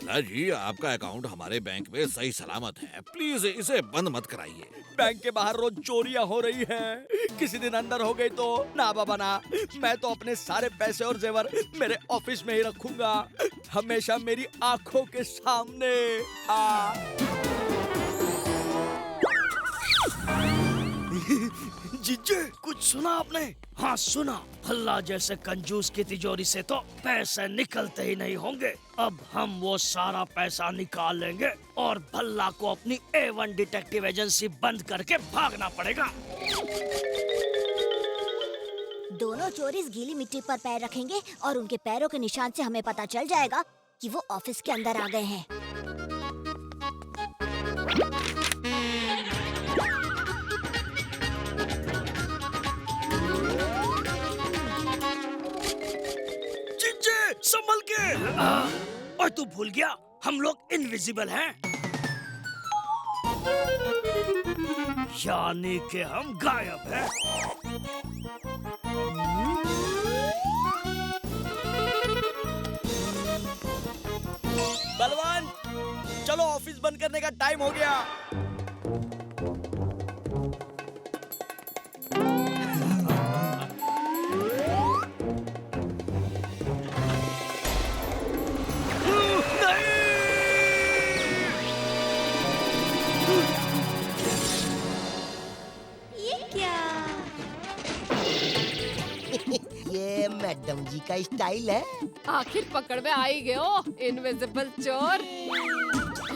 मित्तला जी, आपका अकाउंट हमारे बैंक में सही सलामत है। प्लीज इसे बंद मत कराइए। बैंक के बाहर रोज चोरियां हो रही हैं। किसी दिन अंदर हो गई तो ना बाबा ना। मैं तो अपने सारे पैसे और जेवर मेरे ऑफिस में ही रखूंगा, हमेशा मेरी आंखों के सामने। जीजे, कुछ सुना आपने? हाँ सुना। भल्ला जैसे कंजूस की तिजोरी से तो पैसे निकलते ही नहीं होंगे। अब हम वो सारा पैसा निकाल लेंगे और भल्ला को अपनी A1 डिटेक्टिव एजेंसी बंद करके भागना पड़ेगा। दोनों चोरिस गीली मिट्टी पर पैर रखेंगे और उनके पैरों के निशान से हमें पता चल जाएगा कि वो ऑफिस के अंदर आ गए हैं। संभल के। और तू भूल गया हम लोग इनविजिबल हैं, यानी कि हम गायब हैं। बलवान, चलो ऑफिस बंद करने का टाइम हो गया। ये मैडम जी का स्टाइल है। आखिर पकड़ में आई गए हो इनविजिबल चोर।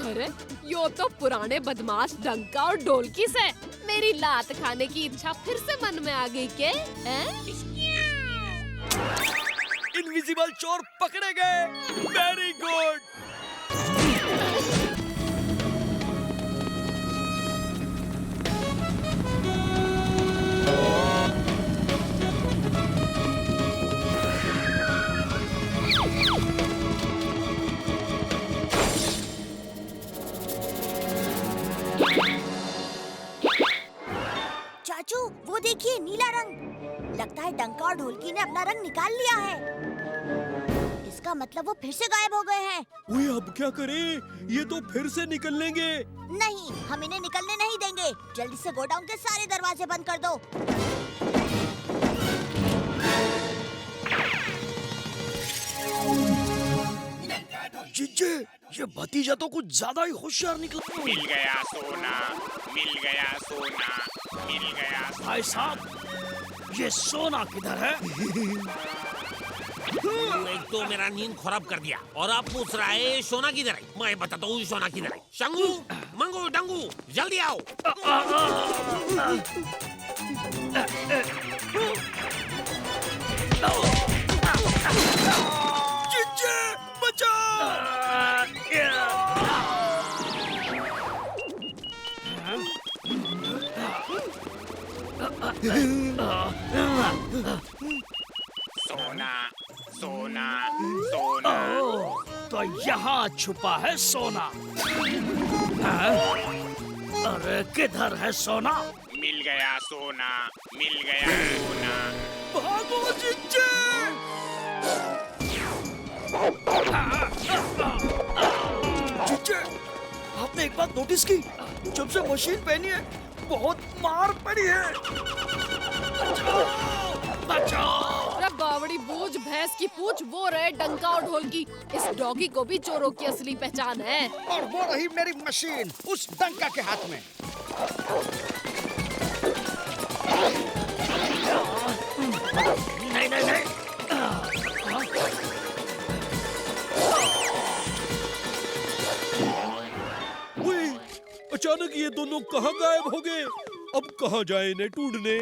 अरे यो तो पुराने बदमाश डंका और ढोलकी से मेरी लात खाने की इच्छा फिर से मन में आ गई के? इनविजिबल चोर पकड़े गए। Very good. चाचू, वो देखिए नीला रंग। लगता है डंका और ढोलकी ने अपना रंग निकाल लिया है। इसका मतलब वो फिर से गायब हो गए हैं। ओए, अब क्या करें? ये तो फिर से निकल लेंगे। नहीं, हम इन्हें निकलने नहीं देंगे। जल्दी से गोडाउन के सारे दरवाजे बंद कर दो। जीजे, ये भतीजा तो कुछ ज्यादा ही होशियार निकला। मिल गया सोना, मिल गया सोना, मिल गया। भाई साहब, ये सोना किधर है? एक तो मेरा नींद खराब कर दिया और आप पूछ रहा है सोना किधर है। मैं बताता हूँ सोना किधर है। शंगू, मंगू, डंगू, जल्दी आओ। जीजे, बचाओ! सोना, सोना, सोना। तो यहाँ छुपा है सोना। अरे किधर है सोना? मिल गया सोना, मिल गया सोना। भागो जीजे! जीजे, आपने एक बात नोटिस की? जब से मशीन पहनी है बहुत मार पड़ी है। बचाओ, बचाओ! अरे बावड़ी बूझ भैंस की पूछ, वो रहे डंका और ढोलकी। इस डॉगी को भी चोरों की असली पहचान है। और वो रही मेरी मशीन उस डंका के हाथ में। नहीं नहीं नहीं। अचानक ये दोनों कहाँ गायब हो गए? अब कहाँ जाए इन्हें ढूंढने?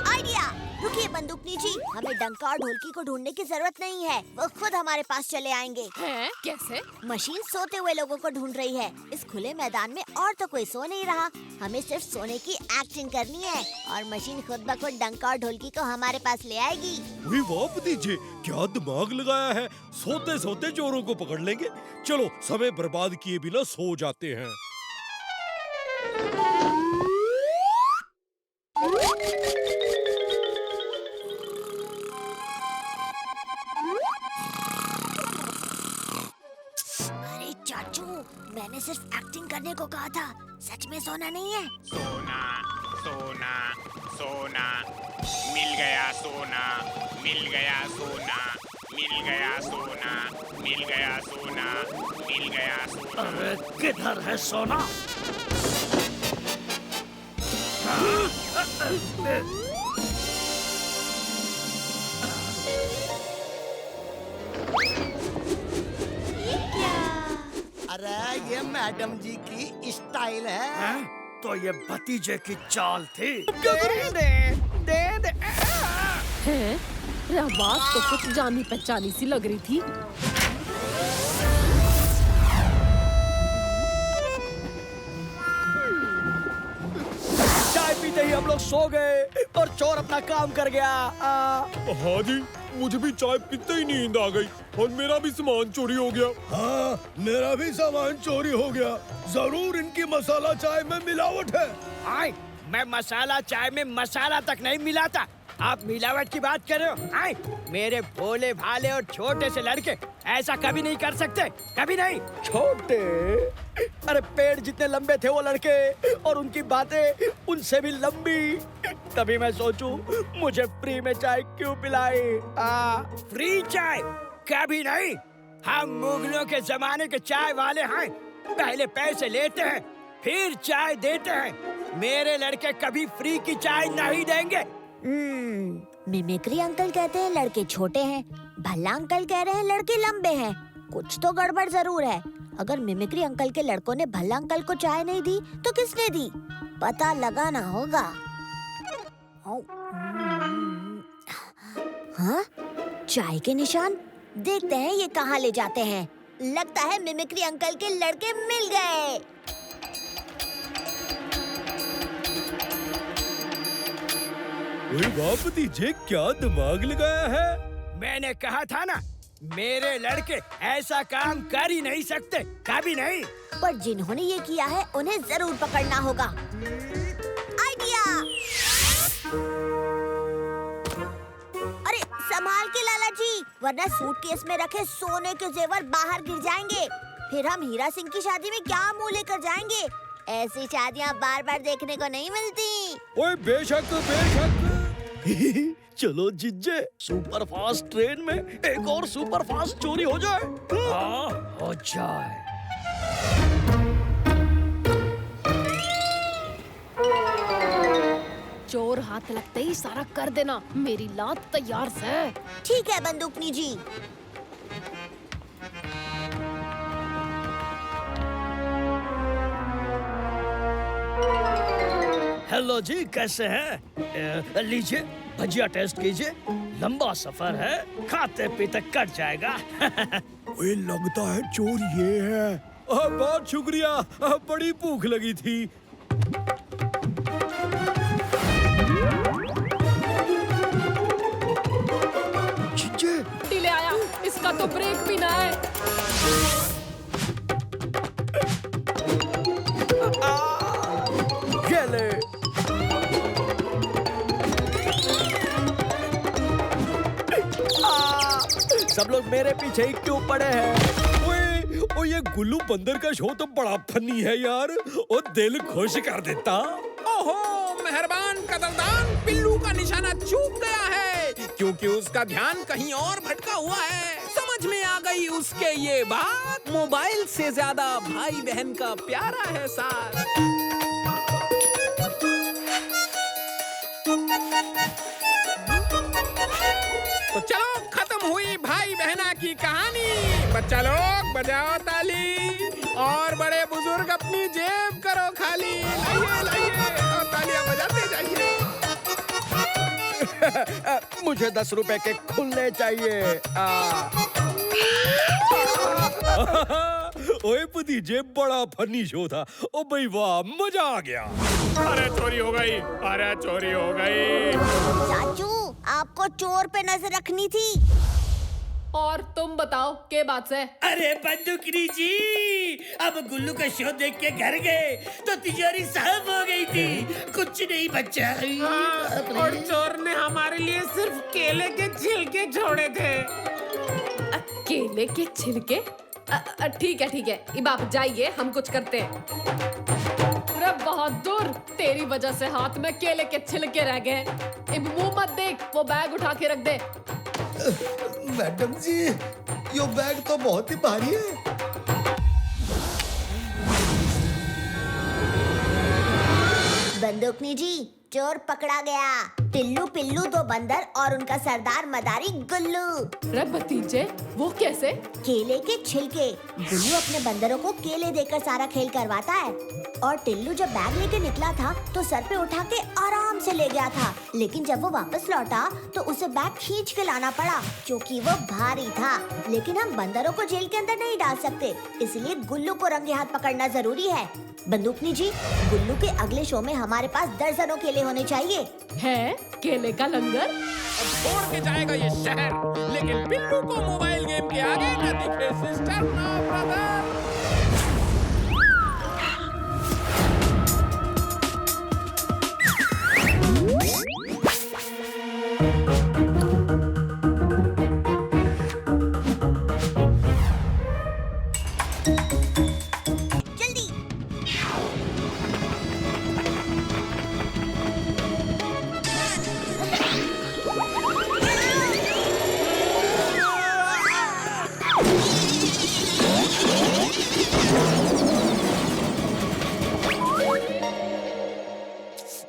आइडिया! रुकिए बंदूकनी जी, हमें डंका और ढोलकी को ढूंढने की जरूरत नहीं है। वो खुद हमारे पास चले आएंगे। हैं? कैसे? मशीन सोते हुए लोगों को ढूंढ रही है। इस खुले मैदान में और तो कोई सो नहीं रहा। हमें सिर्फ सोने की एक्टिंग करनी है और मशीन खुद ब खुद डंका और ढोलकी को हमारे पास ले आएगी। वाह भतीजे, क्या दिमाग लगाया है। सोते सोते चोरों को पकड़ लेंगे। चलो समय बर्बाद किए बिना सो जाते हैं। चाचू, मैंने सिर्फ एक्टिंग करने को कहा था, सच में सोना नहीं है। सोना सोना सोना मिल गया सोना मिल गया सोना मिल गया सोना मिल गया सोना मिल गया सोना। अरे किधर है सोना? अरे ये मैडम जी की स्टाइल है। हैं? तो ये भतीजे की चाल थी। हैं? अरे आवाज तो कुछ जानी पहचानी सी लग रही थी। चाय पीते ही हम लोग सो गए और चोर अपना काम कर गया। हाँ जी, मुझे भी चाय पीते ही नींद आ गई और मेरा भी सामान चोरी हो गया। हाँ, मेरा भी सामान चोरी हो गया। जरूर इनकी मसाला चाय में मिलावट है। आए, मैं मसाला चाय में मसाला तक नहीं मिलाता। आप मिलावट की बात कर रहे हो? आए, मेरे भोले भाले और छोटे से लड़के ऐसा कभी नहीं कर सकते, कभी नहीं। छोटे? अरे पेड़ जितने लंबे थे वो लड़के, और उनकी बातें उनसे भी लंबी। तभी मैं सोचूं मुझे फ्री में चाय क्यों पिलाई। फ्री चाय कभी नहीं। हम मुगलों के जमाने के चाय वाले हैं। पहले पैसे लेते हैं, फिर चाय देते हैं। मेरे लड़के कभी फ्री की चाय नहीं देंगे। मिमिक्री अंकल कहते हैं लड़के छोटे हैं, भल्ला अंकल कह रहे हैं लड़के लंबे हैं। कुछ तो गड़बड़ जरूर है। अगर मिमिक्री अंकल के लड़कों ने भल्ला अंकल को चाय नहीं दी तो किसने दी? पता लगाना होगा। हाँ, चाय के निशान। देखते हैं ये कहाँ ले जाते हैं। लगता है मिमिक्री अंकल के लड़के मिल गए। वाह भतीजे, क्या दिमाग लगाया है। मैंने कहा था ना, मेरे लड़के ऐसा काम कर ही नहीं सकते, कभी नहीं। पर जिन्होंने ये किया है उन्हें जरूर पकड़ना होगा। आइडिया! अरे संभाल के लाला जी, वरना सूटकेस में रखे सोने के जेवर बाहर गिर जाएंगे। फिर हम हीरा सिंह की शादी में क्या मुंह लेकर जाएंगे? ऐसी शादियाँ बार बार देखने को नहीं मिलती। ओए बेशक बेशक। चलो जिज्जे, सुपर फास्ट ट्रेन में एक और सुपर फास्ट चोरी हो जाए। हाँ, हो जाए। चोर हाथ लगते ही सारा कर देना। मेरी लात तैयार से। ठीक है बंदूकनी जी। हेलो जी, कैसे हैं? लीजिए भजिया टेस्ट कीजिए। लंबा सफर है, खाते पीते कट जाएगा। ओए लगता है चोर ये है। बहुत शुक्रिया, बड़ी भूख लगी थी। डिले आया, इसका तो ब्रेक भी ना है। ये ले। सब लोग मेरे पीछे ही क्यों पड़े हैं? ओए ये गुल्लू बंदर का शो तो बड़ा फनी है यार, और दिल खुश कर देता। ओहो, मेहरबान कदरदान, पिल्लू का निशाना चूक गया है, क्योंकि उसका ध्यान कहीं और भटका हुआ है। समझ में आ गई उसके ये बात। मोबाइल से ज्यादा भाई बहन का प्यारा है साथ। तो चलो, खत्म हुई भाई बहना की कहानी। बच्चा लोग बजाओ ताली, और बड़े बुजुर्ग अपनी जेब करो खाली। लाइए लाइए, और तालियां बजाते जाइए। मुझे 10 रुपए के खुले चाहिए। ओए भतीजे, बड़ा फनी शो था। ओ भाई वाह, मजा आ गया। अरे चोरी हो गई, अरे चोरी हो गई। चाचू, आपको चोर पे नजर रखनी थी। और तुम बताओ के बात से? अरे बंदूकनी जी, अब गुल्लू का शो देख के घर गए तो तिजोरी साफ हो गई थी, कुछ नहीं बचा। और चोर ने हमारे लिए सिर्फ केले के छिलके छोड़े थे। केले के छिलके? ठीक है अब आप जाइए, हम कुछ करते हैं। अरे बहादुर, तेरी वजह से हाथ में केले के छिलके रह गए। अब मुंह मत देख, वो बैग उठा के रख दे। मैडम जी, ये बैग तो बहुत ही भारी है। बंदूकनी जी, चोर पकड़ा गया। टिल्लू पिल्लू दो बंदर और उनका सरदार मदारी गुल्लू। अरे भतीजे, वो कैसे? केले के छिलके। गुल्लू अपने बंदरों को केले देकर सारा खेल करवाता है और टिल्लू जब बैग लेके निकला था तो सर पे उठा के आराम से ले गया था, लेकिन जब वो वापस लौटा तो उसे बैग खींच के लाना पड़ा क्योंकि वो भारी था। लेकिन हम बंदरों को जेल के अंदर नहीं डाल सकते, इसलिए गुल्लू को रंगे हाथ पकड़ना जरूरी है। बंदूकनी जी, गुल्लू के अगले शो में हमारे पास दर्जनों केले होने चाहिए। है केले का लंगर? अब छोड़ के जाएगा ये शहर, लेकिन पिल्लू को मोबाइल गेम के आगे न दिखे सिस्टर ना ब्रदर।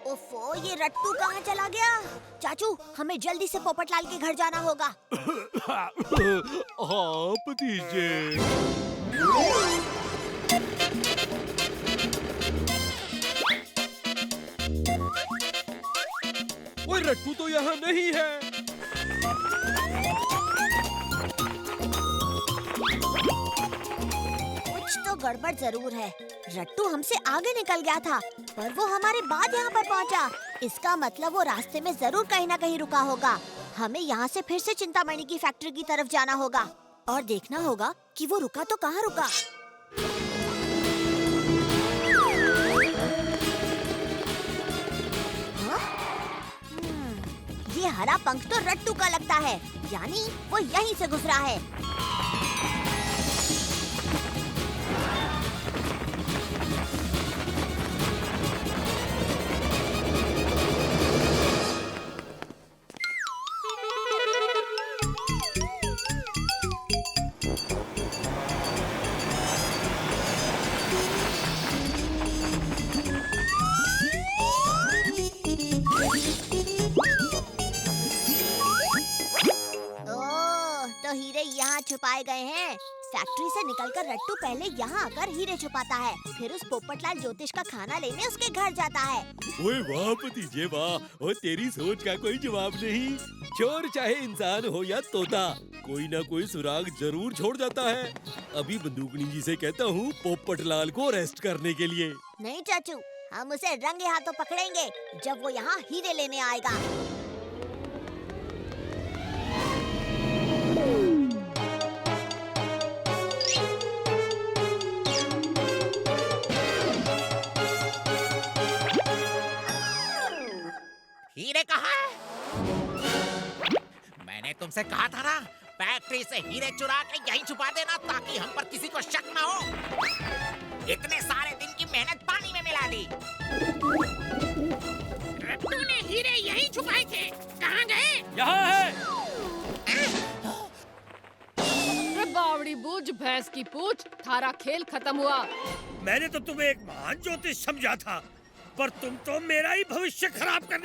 ओफो, ये रट्टू कहाँ चला गया? चाचू, हमें जल्दी से पोपटलाल के घर जाना होगा। हाँ भतीजे। वो रट्टू तो यहाँ नहीं है। कुछ तो गड़बड़ जरूर है। रट्टू हमसे आगे निकल गया था, पर वो हमारे बाद यहाँ पर पहुँचा। इसका मतलब वो रास्ते में जरूर कहीं ना कहीं रुका होगा। हमें यहाँ से फिर से चिंतामणि की फैक्ट्री की तरफ जाना होगा और देखना होगा कि वो रुका तो कहाँ रुका। ये हरा पंख तो रट्टू का लगता है, यानी वो यहीं से गुजरा है। तो हीरे यहाँ छुपाए गए हैं। फैक्ट्री से निकलकर रट्टू पहले यहाँ आकर हीरे छुपाता है, फिर उस पोपटलाल ज्योतिष का खाना लेने उसके घर जाता है। ओए वाह भतीजे वाह, और तेरी सोच का कोई जवाब नहीं। चोर चाहे इंसान हो या तोता, कोई ना कोई सुराग जरूर छोड़ जाता है। अभी बंदूकनी जी से कहता हूँ पोपटलाल को अरेस्ट करने के लिए। नहीं चाचू, हम उसे रंगे हाथों पकड़ेंगे जब वो यहाँ हीरे लेने आएगा। हीरे कहाँ है? मैंने तुमसे कहा था ना, फैक्ट्री से हीरे चुरा के यहीं छुपा देना ताकि हम पर किसी को शक ना हो। इतने सारे दिन की मेहनत पानी में मिला दी। रट्टू ने हीरे यहीं छुपाए थे, कहाँ गए? यहाँ है। बावड़ी बूझ भैंस की पूछ, थारा खेल खत्म हुआ। मैंने तो तुम्हें एक महान ज्योतिष समझा था, पर तुम तो मेरा ही भविष्य खराब कर